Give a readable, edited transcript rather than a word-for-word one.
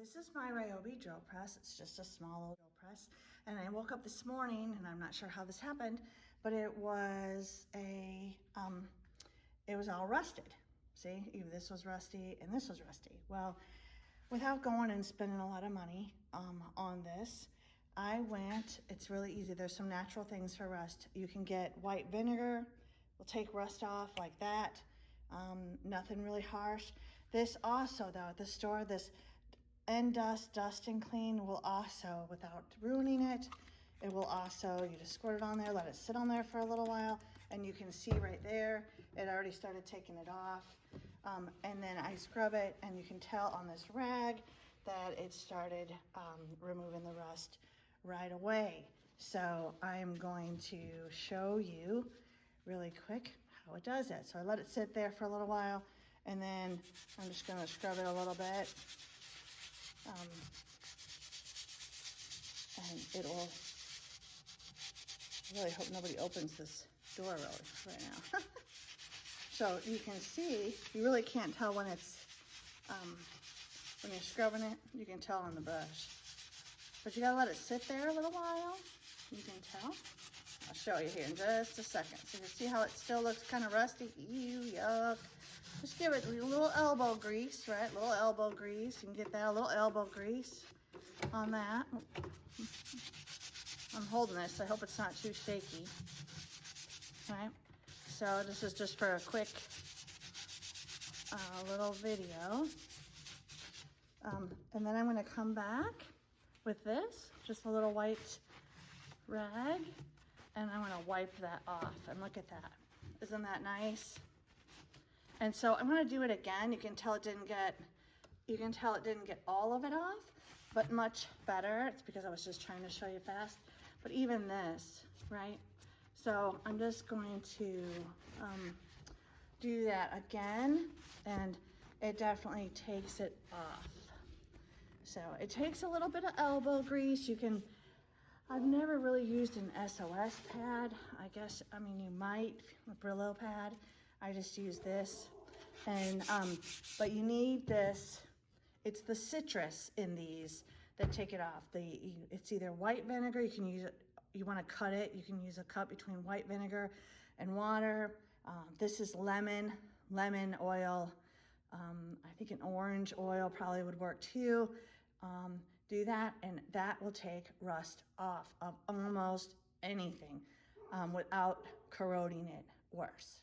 This is my Ryobi drill press. It's just a small little drill press. And I woke up this morning, and I'm not sure how this happened, but it was it was all rusted. See, even this was rusty and this was rusty. Well, without going and spending a lot of money on this, I went, it's really easy. There's some natural things for rust. You can get white vinegar, will take rust off like that. Nothing really harsh. This also though, at the store, this End Dust and Clean will also, without ruining it, it will also, you just squirt it on there, let it sit on there for a little while, and you can see right there, it already started taking it off. And then I scrub it, and you can tell on this rag that it started removing the rust right away. So I'm going to show you really quick how it does it. So I let it sit there for a little while, and then I'm just gonna scrub it a little bit. And it will, I really hope nobody opens this door really right now. So you can see, you really can't tell when it's, when you're scrubbing it, you can tell on the brush. But you gotta let it sit there a little while, you can tell. I'll show you here in just a second. So you see how it still looks kind of rusty? Ew, yuck. Just give it a little elbow grease, right? A little elbow grease. You can get that, a little elbow grease on that. I'm holding this. I hope it's not too shaky. Right? So this is just for a quick little video. And then I'm going to come back with this, just a little white rag, and I'm going to wipe that off. And look at that. Isn't that nice? And so I'm going to do it again. You can tell it didn't get all of it off, but much better. It's because I was just trying to show you fast. But even this, right? So I'm just going to do that again, and it definitely takes it off. So it takes a little bit of elbow grease. I've never really used an SOS pad. I mean, you might, a Brillo pad. I just use this, and but you need this. It's the citrus in these that take it off. It's either white vinegar. You can use it. You want to cut it. You can use a cup between white vinegar and water. This is lemon oil. I think an orange oil probably would work too. Do that, and that will take rust off of almost anything without corroding it worse.